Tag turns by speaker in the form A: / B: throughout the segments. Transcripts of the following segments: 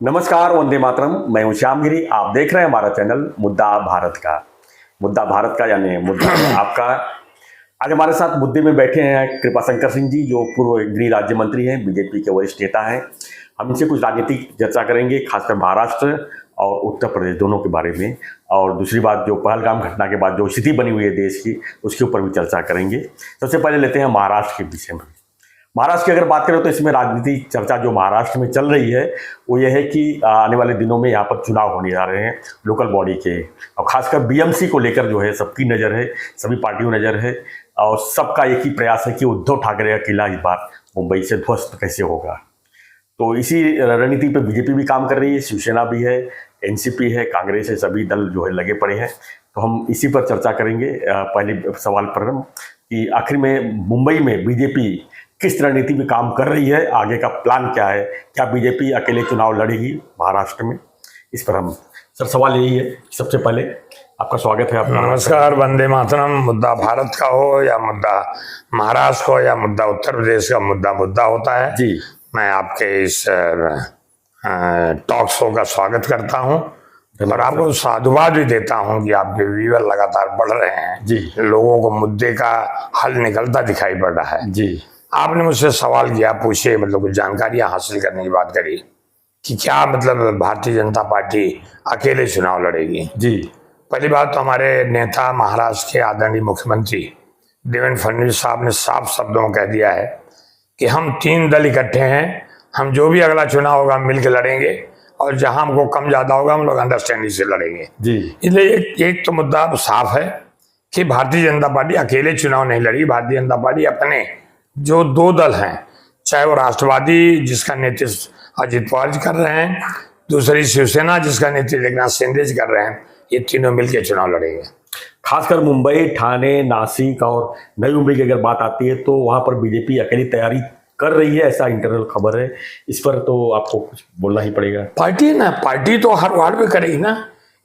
A: नमस्कार, वंदे मातरम। मैं हूं श्यामगिरी। आप देख रहे हैं हमारा चैनल मुद्दा भारत का। मुद्दा भारत का यानी मुद्दा है आपका। आज हमारे साथ मुद्दे में बैठे हैं कृपाशंकर सिंह जी, जो पूर्व गृह राज्य मंत्री हैं, बीजेपी के वरिष्ठ नेता हैं। हम इनसे कुछ राजनीतिक चर्चा करेंगे, खासकर महाराष्ट्र और उत्तर प्रदेश दोनों के बारे में। और दूसरी बात, जो पहलगाम घटना के बाद जो स्थिति बनी हुई है देश की, उसके ऊपर भी चर्चा करेंगे। सबसे पहले लेते हैं महाराष्ट्र के विषय में। महाराष्ट्र की अगर बात करें तो इसमें राजनीतिक चर्चा जो महाराष्ट्र में चल रही है वो ये है कि आने वाले दिनों में यहाँ पर चुनाव होने जा रहे हैं लोकल बॉडी के, और खासकर बीएमसी को लेकर जो है सबकी नज़र है, सभी पार्टियों नज़र है, और सबका एक ही प्रयास है कि उद्धव ठाकरे का किला इस बार मुंबई से ध्वस्त कैसे होगा। तो इसी रणनीति पर बीजेपी भी काम कर रही है, शिवसेना भी है, एनसीपी है, कांग्रेस है, सभी दल जो है लगे पड़े हैं। तो हम इसी पर चर्चा करेंगे। पहले सवाल पर कि आखिर में मुंबई में बीजेपी किस रणनीति में काम कर रही है, आगे का प्लान क्या है, क्या बीजेपी अकेले चुनाव लड़ेगी महाराष्ट्र में? इस पर हम सर सवाल यही है। सबसे पहले आपका स्वागत है। आपका
B: नमस्कार। वंदे मातरम। मुद्दा भारत का हो या मुद्दा महाराष्ट्र हो या मुद्दा उत्तर प्रदेश का, मुद्दा होता है
A: जी।
B: मैं आपके इस टॉक शो का स्वागत करता हूं और आपको साधुवाद भी देता हूं कि आपके व्यूअर लगातार बढ़ रहे हैं
A: जी।
B: लोगों को मुद्दे का हल निकलता दिखाई पड़ रहा है
A: जी।
B: आपने मुझसे सवाल किया, पूछे, मतलब कुछ जानकारियां हासिल करने की बात करी कि क्या मतलब भारतीय जनता पार्टी अकेले चुनाव लड़ेगी।
A: जी।
B: पहली बात तो हमारे नेता महाराष्ट्र के आदरणीय मुख्यमंत्री देवेंद्र फडणवीस साहब ने साफ शब्दों में कह दिया है कि हम 3 दल इकट्ठे हैं, हम जो भी अगला चुनाव होगा हम मिलकर लड़ेंगे और जहां हमको कम ज्यादा होगा हम लोग अंडरस्टैंडिंग से लड़ेंगे।
A: जी।
B: इसलिए एक तो मुद्दा साफ है कि भारतीय जनता पार्टी अकेले चुनाव नहीं लड़ी। भारतीय जनता पार्टी अपने जो 2 दल हैं, चाहे वो राष्ट्रवादी जिसका नेतृत्व अजित पवार जी कर रहे हैं, दूसरी शिवसेना जिसका नेतृत्व एकनाथ शिंदे जी कर रहे हैं, ये तीनों मिलकर चुनाव लड़ेंगे।
A: खासकर मुंबई, ठाणे, नासिक और नई मुंबई की अगर बात आती है तो वहां पर बीजेपी अकेली तैयारी कर रही है, ऐसा इंटरनल खबर है। इस पर तो आपको कुछ बोलना ही पड़ेगा।
B: पार्टी तो हर वार्ड पे करेगी ना।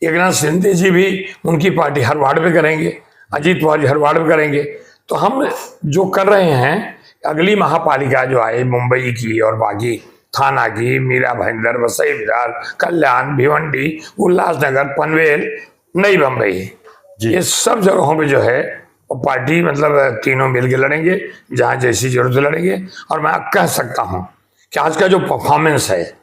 B: एकनाथ शिंदे जी भी उनकी पार्टी हर वार्ड पे करेंगे, अजित पवार जी हर वार्ड पे करेंगे। तो हम जो कर रहे हैं, अगली महापालिका जो आए मुंबई की और बाकी थाना की, मीरा भाईंदर, वसई विरार, कल्याण, भिवंडी, उल्लासनगर, पनवेल, नई मुंबई, ये सब जगहों पे जो है वो पार्टी मतलब तीनों मिलकर लड़ेंगे, जहां जैसी जरूरत लड़ेंगे। और मैं कह सकता हूं कि आज का जो परफॉर्मेंस है,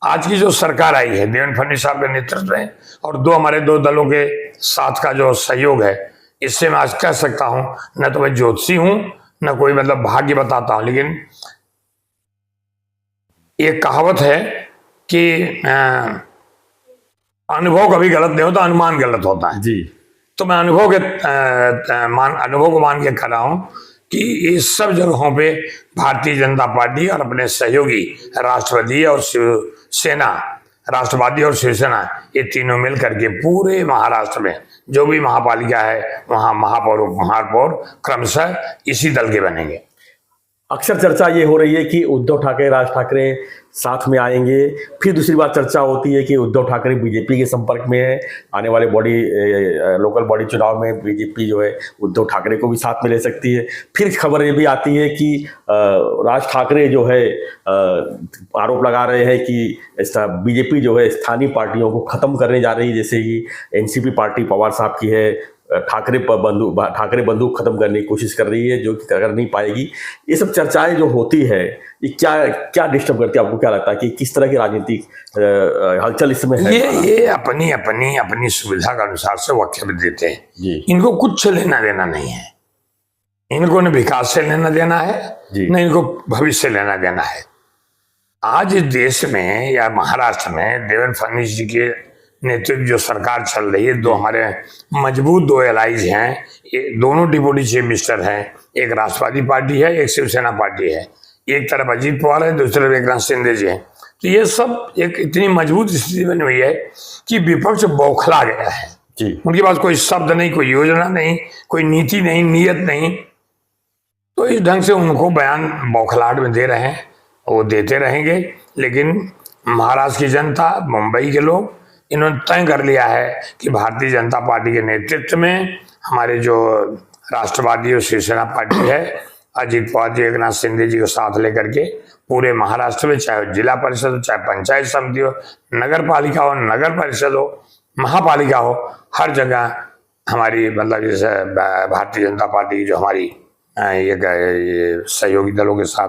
B: आज की जो सरकार आई है देवेंद्र फडणवीस साहब के नेतृत्व में और हमारे 2 दलों के साथ का जो सहयोग है, इससे मैं आज कह सकता हूं, न तो मैं ज्योतिषी हूं न कोई मतलब भाग्य बताता हूं, लेकिन एक कहावत है कि अनुभव कभी गलत नहीं होता, अनुमान गलत होता है।
A: जी।
B: तो मैं अनुभव को मान के कर रहा हूं कि इस सब जगहों पे भारतीय जनता पार्टी और अपने सहयोगी राष्ट्रवादी और शिवसेना ये तीनों मिल करके पूरे महाराष्ट्र में जो भी महापालिका है वहां महापौर उपमहापौर क्रमशः इसी दल के बनेंगे।
A: अक्सर चर्चा ये हो रही है कि उद्धव ठाकरे, राज ठाकरे साथ में आएंगे। फिर दूसरी बात चर्चा होती है कि उद्धव ठाकरे बीजेपी के संपर्क में है, आने वाले लोकल बॉडी चुनाव में बीजेपी जो है उद्धव ठाकरे को भी साथ में ले सकती है। फिर खबर ये भी आती है कि राज ठाकरे जो है आरोप लगा रहे हैं कि बीजेपी जो है स्थानीय पार्टियों को ख़त्म करने जा रही है, जैसे कि एनसीपी पार्टी पवार साहब की है, ठाकरे बंदूक खत्म करने की कोशिश कर रही है, जो कि कर नहीं पाएगी। ये सब चर्चाएं जो होती है, ये क्या डिस्टर्ब करती है? आपको क्या लगता है कि किस तरह की राजनीतिक हलचल इसमें है?
B: ये अपनी सुविधा के अनुसार से वक्तव्य देते हैं
A: जी।
B: इनको कुछ लेना देना नहीं है, इनको न विकास से लेना देना है न इनको भविष्य से लेना देना है। आज इस देश में या महाराष्ट्र में देवेंद्र फडणवीस जी के नेतृत्व जो सरकार चल रही है, 2 हमारे मजबूत 2 एलाइज हैं, दोनों डिप्टी चीफ मिनिस्टर हैं, एक राष्ट्रवादी पार्टी है, एक शिवसेना पार्टी है, एक तरफ अजित पवार है, दूसरी तरफ एकनाथ शिंदे जी हैं। तो ये सब एक इतनी मजबूत स्थिति बनी हुई है कि विपक्ष बौखला गया है
A: जी।
B: उनके पास कोई शब्द नहीं, कोई योजना नहीं, कोई नीति नहीं, नियत नहीं। तो इस ढंग से उनको बयान बौखलाहट में दे रहे हैं, वो देते रहेंगे। लेकिन महाराष्ट्र की जनता, मुंबई के लोग, इन्होंने तय कर लिया है कि भारतीय जनता पार्टी के नेतृत्व में हमारे जो राष्ट्रवादी और शिवसेना पार्टी है अजीत पवार जी, एकनाथ शिंदे जी को साथ लेकर के पूरे महाराष्ट्र में, चाहे जिला परिषद हो, चाहे पंचायत समिति हो, नगर पालिका हो, नगर परिषद हो, महापालिका हो, हर जगह हमारी मतलब जैसे भारतीय जनता पार्टी की जो हमारी ये सहयोगी दलों के साथ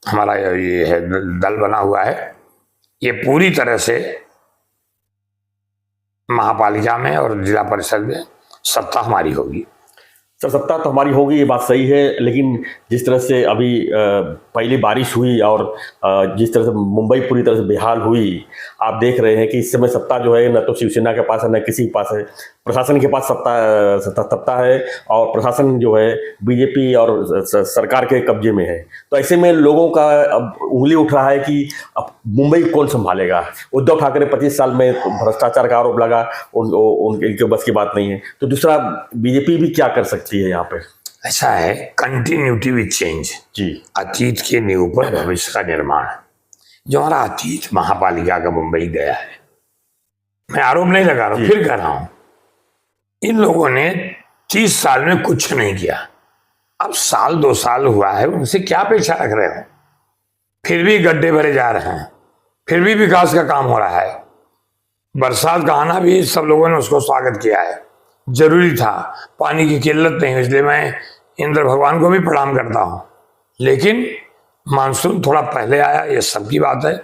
B: हमारा ये है दल बना हुआ है, ये पूरी तरह से महापालिका में और जिला परिषद में सत्ता हमारी होगी।
A: सर, सत्ता तो हमारी होगी, ये बात सही है, लेकिन जिस तरह से अभी पहली बारिश हुई और जिस तरह से मुंबई पूरी तरह से बेहाल हुई, आप देख रहे हैं कि इस समय सत्ता जो है न तो शिवसेना के पास है, न किसी के पास है। प्रशासन के पास सत्ता है और प्रशासन जो है बीजेपी और सरकार के कब्जे में है। तो ऐसे में लोगों का अब उंगली उठ रहा है कि अब मुंबई कौन संभालेगा। उद्धव ठाकरे 25 साल में भ्रष्टाचार का आरोप लगा, उनके बस की बात नहीं है। तो दूसरा, बीजेपी भी क्या कर सकती है यहाँ पे?
B: ऐसा है, कंटिन्यूटी विद चेंज
A: जी।
B: अतीत के नींव पर भविष्य का निर्माण। जो हमारा अतीत महापालिका का मुंबई गया है, मैं आरोप नहीं लगा रहा हूँ, फिर कह रहा हूँ, इन लोगों ने 30 साल में कुछ नहीं किया। अब साल 2 साल हुआ है, उनसे क्या अपेक्षा रख रहे हो? फिर भी गड्ढे भरे जा रहे हैं, फिर भी विकास का काम हो रहा है। बरसात का आना भी सब लोगों ने उसको स्वागत किया है, जरूरी था, पानी की किल्लत नहीं, इसलिए मैं इंद्र भगवान को भी प्रणाम करता हूँ। लेकिन मानसून थोड़ा पहले आया, ये सबकी बात है।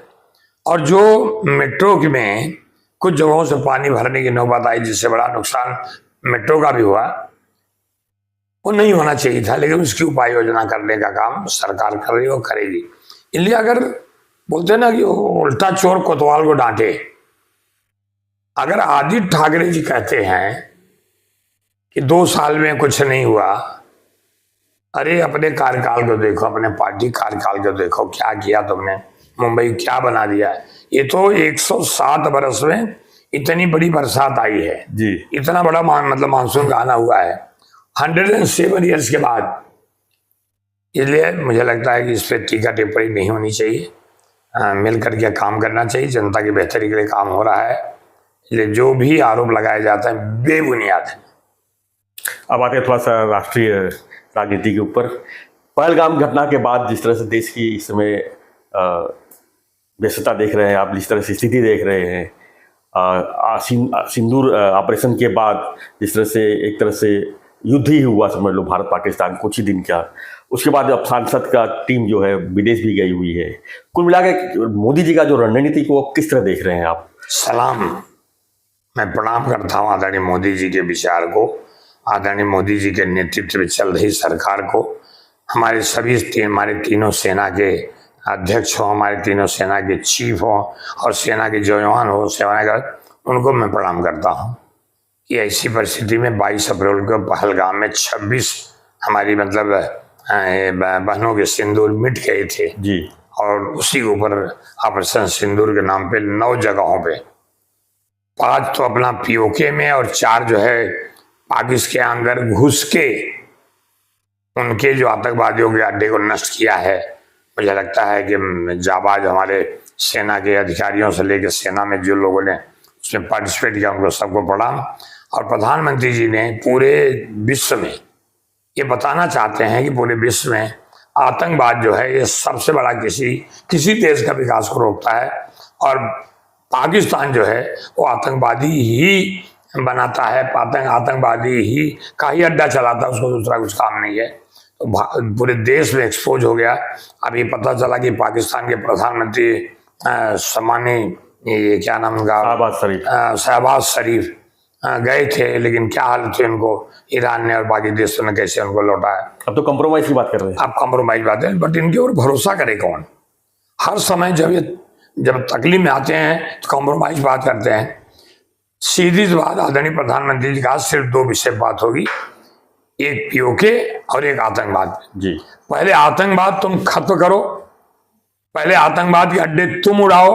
B: और जो मेट्रो में कुछ जगहों से पानी भरने की नौबत आई, जिससे बड़ा नुकसान मेट्रो का भी हुआ, वो नहीं होना चाहिए था, लेकिन उसकी उपाय योजना करने का काम सरकार कर रही है, वो करेगी। इसलिए अगर बोलते हैं ना कि उल्टा चोर कोतवाल को डांटे, अगर आदित्य ठाकरे जी कहते हैं कि 2 साल में कुछ नहीं हुआ, अरे अपने कार्यकाल को देखो, अपने पार्टी कार्यकाल को देखो, क्या किया तुमने, मुंबई क्या बना दिया। ये तो 107 बरस में इतनी बड़ी बरसात आई है
A: जी,
B: इतना बड़ा मतलब मानसून का आना हुआ है 107 ईयर्स के बाद। इसलिए मुझे लगता है कि इस पर टीका टिप्पणी नहीं होनी चाहिए, मिल करके काम करना चाहिए। जनता की बेहतरी के लिए काम हो रहा है, इसलिए जो भी आरोप लगाए जाते हैं बेबुनियाद है।
A: अब आते हैं थोड़ा सा राष्ट्रीय राजनीति के ऊपर। पहलगाम घटना के बाद जिस तरह से देश की इस समय व्यस्तता देख रहे हैं आप, जिस तरह से स्थिति देख रहे हैं, सिंदूर ऑपरेशन के बाद जिस तरह से एक तरह से युद्ध ही हुआ समझ लो भारत पाकिस्तान कुछ ही दिन का, उसके बाद अब सांसद का टीम जो है विदेश भी गई हुई है। कुल मिला के मोदी जी का जो रणनीति को किस तरह देख रहे हैं आप?
B: सलाम, मैं प्रणाम करता हूँ आदरणीय मोदी जी के विचार को, आदरणीय मोदी जी के नेतृत्व में चल रही सरकार को। हमारे सभी हमारे तीनों सेना के अध्यक्ष हों, हमारे तीनों सेना के चीफ हों और सेना के जवान हो, सेवाएं, उनको मैं प्रणाम करता हूँ कि ऐसी परिस्थिति में 22 अप्रैल को पहलगाम में 26 हमारी मतलब बहनों के सिंदूर मिट गए थे
A: जी, और
B: उसी के ऊपर ऑपरेशन सिंदूर के नाम पे 9 जगहों पे, 5 तो अपना पीओके में और 4 जो है पाकिस्तान के अंदर घुस के उनके जो आतंकवादियों के अड्डे को नष्ट किया है। मुझे लगता है कि जाबाज हमारे सेना के अधिकारियों से लेकर सेना में जो लोगों ने उसमें पार्टिसिपेट किया, उनको सबको प्रणाम। और प्रधानमंत्री जी ने पूरे विश्व में ये बताना चाहते हैं कि पूरे विश्व में आतंकवाद जो है ये सबसे बड़ा किसी देश का विकास को रोकता है, और पाकिस्तान जो है वो आतंकवादी ही बनाता है, आतंकवादी ही का ही अड्डा चलाता है, उसको दूसरा कुछ काम नहीं है। तो पूरे देश में एक्सपोज हो गया। अभी पता चला कि पाकिस्तान के प्रधानमंत्री सम्मानी ये क्या नाम उनका, शहबाज शरीफ गए थे, लेकिन क्या हालत थी उनको, ईरान ने और बाकी देशों ने कैसे उनको लौटाया।
A: अब तो कंप्रोमाइज की बात कर रहे हैं
B: आप, कंप्रोमाइज बात है, बट इनके ऊपर भरोसा करे कौन? हर समय जब तकलीफ में आते हैं तो कंप्रोमाइज बात करते हैं। सीधी बात, आदरणीय प्रधानमंत्री जी का सिर्फ 2 विषय बात होगी, एक पीओके और एक आतंकवाद
A: जी।
B: पहले आतंकवाद तुम खत्म करो, पहले आतंकवाद के अड्डे तुम उड़ाओ,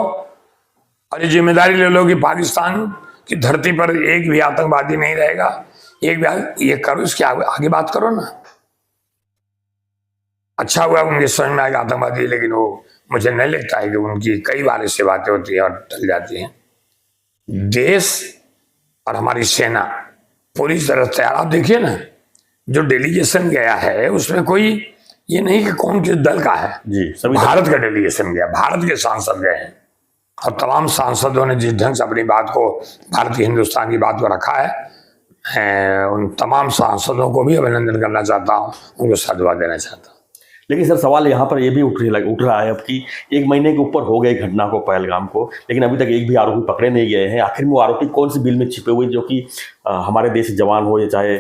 B: और ये जिम्मेदारी ले लो कि पाकिस्तान की धरती पर एक भी आतंकवादी नहीं रहेगा। एक भी ये करो, इसके आगे बात करो ना। अच्छा हुआ उनके समझ में आएगा आतंकवादी, लेकिन वो मुझे नहीं लगता है कि उनकी कई बार ऐसी बातें होती है और टल जाती हैं। देश और हमारी सेना पूरी तरह तैयार। आप देखिए ना, जो डेलीगेशन गया है उसमें कोई ये नहीं कि कौन किस दल का है,
A: जी सभी
B: भारत का डेलीगेशन गया, भारत के सांसद गए हैं और तमाम सांसदों ने जिस ढंग से अपनी बात को, भारतीय हिंदुस्तान की बात को रखा है, मैं उन तमाम सांसदों को भी अभिनंदन करना चाहता हूँ, उनको साधुवाद देना चाहता हूँ।
A: लेकिन सर सवाल यहाँ पर ये भी उठ रहा है अब कि 1 महीने के ऊपर हो गई घटना को, पहलगाम को, लेकिन अभी तक एक भी आरोपी पकड़े नहीं गए हैं। आखिर में वो आरोपी कौन सी बिल में छिपे हुए जो कि हमारे देश के जवान हो या चाहे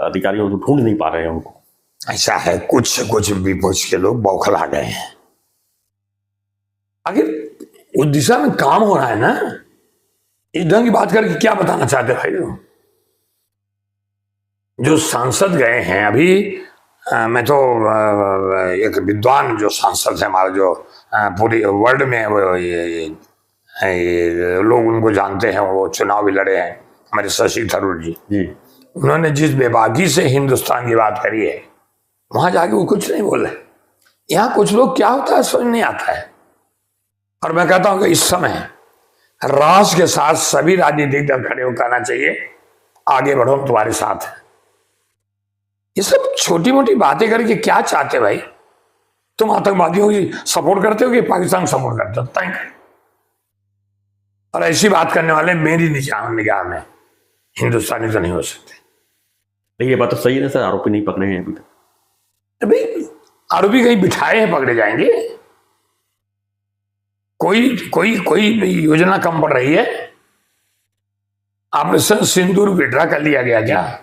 A: अधिकारी हो, ढूंढ नहीं पा रहे हैं उनको।
B: ऐसा है, कुछ विपक्ष के लोग बौखला गए हैं। आखिर उस दिशा में काम हो रहा है ना, इस ढंग की बात करके क्या बताना चाहते भाई? जो सांसद गए हैं अभी, मैं तो एक विद्वान जो सांसद है हमारा, जो पूरी वर्ल्ड में वो ये लोग उनको जानते हैं, वो चुनाव भी लड़े हैं, हमारे शशि थरूर जी। उन्होंने जिस बेबाकी से हिंदुस्तान की बात करी है, वहां जाके वो कुछ नहीं बोले। यहाँ कुछ लोग क्या होता है समझ नहीं आता है। और मैं कहता हूं कि इस समय राष्ट्र के साथ सभी राजनीतिक दल खड़े होकर कहना चाहिए, आगे बढ़ो, हम तुम्हारे साथ हैं। ये सब छोटी मोटी बातें करके क्या चाहते भाई? तुम आतंकवादियों की सपोर्ट करते हो कि पाकिस्तान सपोर्ट करते हो? थैंक। और ऐसी बात करने वाले मेरी निगाह में हिंदुस्तानी तो नहीं हो सकते।
A: लेकिन ये बात तो सही है ना सर, आरोपी नहीं पकड़े हैं अभी तक।
B: भाई आरोपी कहीं बिठाए हैं, पकड़े जाएंगे। कोई योजना कम पड़ रही है? ऑपरेशन सिंदूर विड्रा कर लिया गया क्या?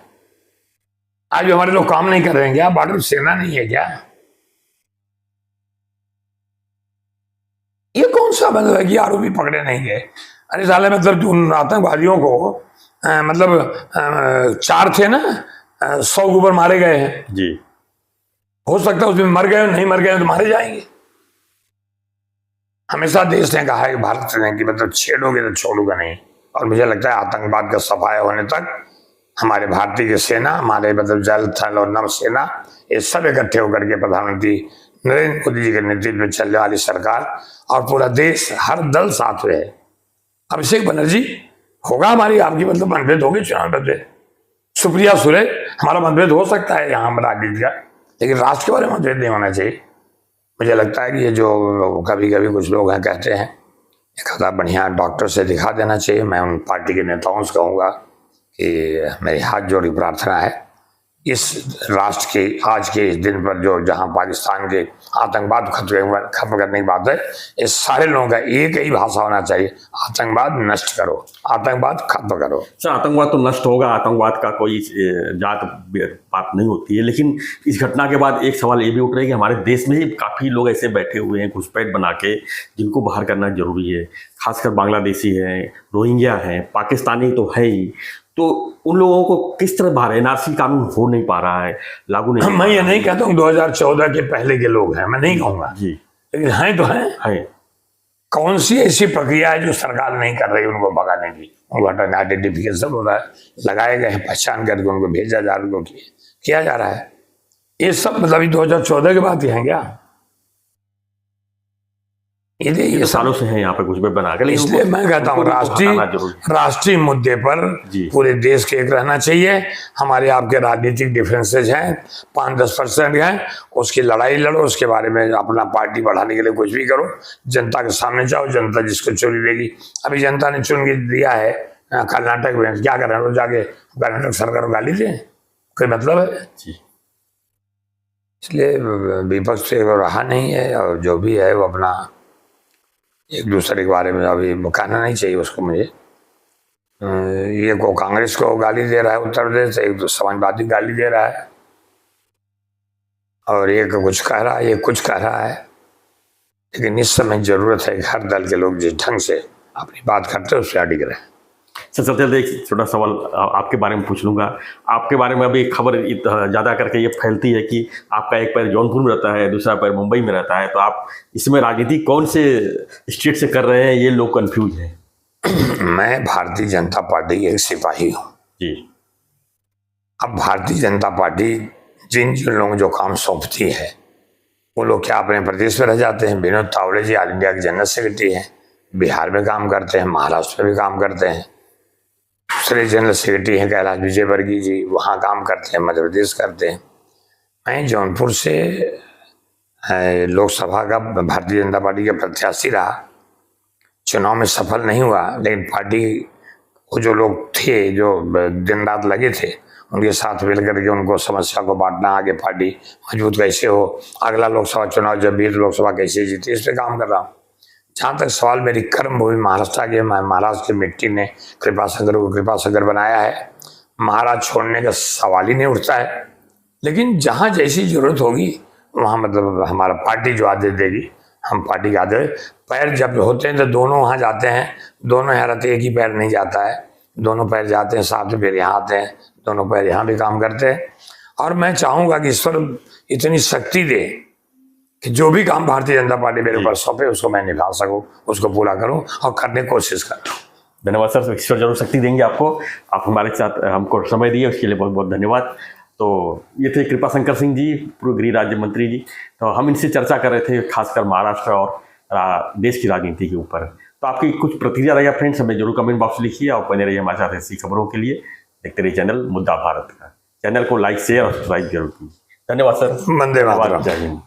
B: आज हमारे लोग काम नहीं कर रहे हैं क्या? बॉर्डर सेना नहीं है क्या? ये कौन सा मतलब है कि आरोपी पकड़े नहीं गए? अरे साले, मतलब उन आतंकवादियों को मतलब 4 थे ना, 100 के ऊपर मारे गए हैं
A: जी।
B: हो सकता है उसमें मर गए, नहीं मर गए तो मारे जाएंगे। हमेशा देश ने कहा है कि भारत ने कि मतलब छेड़ोगे तो छोड़ूंगा नहीं। और मुझे लगता है आतंकवाद का सफाया होने तक हमारे भारतीय की सेना, हमारे मतलब जल थल और नभ सेना, ये सब इकट्ठे होकर के प्रधानमंत्री नरेंद्र मोदी जी के नेतृत्व में चलने वाली सरकार और पूरा देश, हर दल साथ में है। अभिषेक बनर्जी होगा हमारी आपकी मतलब मनभेद होगी चुनाव मतभेद, सुप्रिया सुले हमारा मतभेद हो सकता है यहाँ राजनीति का, लेकिन राष्ट्र के बारे में मतभेद नहीं होना चाहिए। मुझे लगता है कि ये जो कभी कभी कुछ लोग हैं कहते हैं, एक आधा बढ़िया डॉक्टर से दिखा देना चाहिए। मैं उन पार्टी के नेताओं से कहूँगा कि मेरी हाथ जोड़ी प्रार्थना है, इस राष्ट्र के आज के इस दिन पर जो जहां पाकिस्तान के आतंकवाद खत्म करने की बात है, इस सारे लोगों का एक ही भाषा होना चाहिए, आतंकवाद नष्ट करो, आतंकवाद खत्म करो।
A: सर आतंकवाद तो नष्ट होगा, आतंकवाद का कोई जात बात नहीं होती है। लेकिन इस घटना के बाद एक सवाल ये भी उठ रहा है कि हमारे देश में ही काफ़ी लोग ऐसे बैठे हुए हैं घुसपैठ बना के, जिनको बाहर करना जरूरी है। खासकर बांग्लादेशी हैं, रोहिंग्या हैं, पाकिस्तानी तो है ही, तो उन लोगों को किस तरह बाहर? एनआरसी कानून हो नहीं पा रहा है, लागू नहीं।
B: मैं ये नहीं कहता हूँ 2014 के पहले के लोग हैं, मैं नहीं कहूँगा
A: जी,
B: लेकिन हैं तो हैं। कौन सी ऐसी प्रक्रिया है जो सरकार नहीं कर रही उनको भगाने की? उनका आइडेंटिफिकेशन हो रहा है, लगाए गए हैं, पहचान करके उनको भेजा जा रहा है, उनको किया जा रहा है। ये सब मतलब 2014 के बाद ही हैं क्या? ये
A: सालों से है यहाँ पे कुछ भी बना के।
B: इसलिए मैं कहता हूँ राष्ट्रीय मुद्दे पर पूरे देश के एक रहना चाहिए। हमारे आपके राजनीतिक डिफरेंसेज हैं, 5-10% हैं, उसकी लड़ाई लड़ो, उसके बारे में अपना पार्टी बढ़ाने के लिए कुछ भी करो, जनता के सामने जाओ, जनता जिसको चुनी देगी। अभी जनता ने चुन के दिया है कर्नाटक में, क्या कर रहे हैं लोग? जाके कर्नाटक सरकार को गाली दें, कोई मतलब है? इसलिए विपक्ष से रहा नहीं है, और जो भी है वो अपना एक दूसरे के बारे में अभी कहना नहीं चाहिए उसको। मुझे ये को कांग्रेस को गाली दे रहा है उत्तर प्रदेश, एक तो समाजवादी गाली दे रहा है, और एक कुछ कह रहा है, ये कुछ कह रहा है। लेकिन इस समय जरूरत है कि हर दल के लोग जिस ढंग से अपनी बात करते हैं उस पर अडिग रहे।
A: सर सबसे एक छोटा सवाल आपके बारे में पूछ लूँगा। आपके बारे में अभी खबर ज़्यादा करके ये फैलती है कि आपका एक पैर जौनपुर में रहता है, दूसरा पैर मुंबई में रहता है, तो आप इसमें राजनीति कौन से स्टेट से कर रहे हैं, ये लोग कंफ्यूज हैं।
B: मैं भारतीय जनता पार्टी के एक सिपाही हूँ
A: जी।
B: अब भारतीय जनता पार्टी जिन लोगों जो काम सौंपती है, वो लोग क्या अपने प्रदेश में रह जाते हैं? विनोद तावड़े जी ऑल इंडिया के जनरल सेक्रेटरी हैं, बिहार में काम करते हैं, महाराष्ट्र में भी काम करते हैं। दूसरे जनरल सेक्रेटरी हैं कैलाश विजयवर्गीय जी, वहाँ काम करते हैं, मध्य प्रदेश करते हैं। मैं जौनपुर से लोकसभा का भारतीय जनता पार्टी का प्रत्याशी रहा। चुनाव में सफल नहीं हुआ, लेकिन पार्टी वो जो लोग थे जो दिन रात लगे थे, उनके साथ मिल करके उनको समस्या को बांटना, आगे पार्टी मजबूत कैसे हो, अगला लोकसभा चुनाव जब भी लोकसभा कैसे जीते, इस पर काम कर रहा हूँ। जहाँ तक सवाल मेरी कर्म भूमि महाराष्ट्र के, महाराष्ट्र की मिट्टी ने कृपाशंकर को कृपाशंकर बनाया है, महाराज छोड़ने का सवाल ही नहीं उठता है। लेकिन जहाँ जैसी जरूरत होगी वहाँ मतलब हमारा पार्टी जो आदेश देगी, हम पार्टी के आदेश, पैर जब होते हैं तो दोनों वहाँ जाते हैं, दोनों यहाँ रहते, एक ही पैर नहीं जाता है, दोनों पैर जाते हैं साथ में, फिर यहाँ आते हैं, दोनों पैर यहाँ भी काम करते हैं। और मैं चाहूँगा कि ईश्वर इतनी शक्ति दे कि जो भी काम भारतीय जनता पार्टी मेरे ऊपर सौंपे उसको मैं निभा सकूँ, उसको पूरा करूँ और करने की कोशिश करूँ।
A: धन्यवाद सर, ईश्वर जरूर शक्ति देंगे आपको। आप हमारे साथ हमको समय दिए उसके लिए बहुत बहुत धन्यवाद। तो ये थे कृपाशंकर सिंह जी, पूर्व गृह राज्य मंत्री जी। तो हम इनसे चर्चा कर रहे थे खासकर महाराष्ट्र और देश की राजनीति के ऊपर। तो आपकी कुछ प्रतिक्रिया रहेगा फ्रेंड्स, हमें जरूर कमेंट बॉक्स में लिखिए और बने रहिए हमारे साथ ऐसी खबरों के लिए। देखते रहिए चैनल मुद्दा भारत का। चैनल को लाइक शेयर और सब्सक्राइब जरूर कीजिए। धन्यवाद सर।
B: वंदे मातरम।
A: जय हिंद।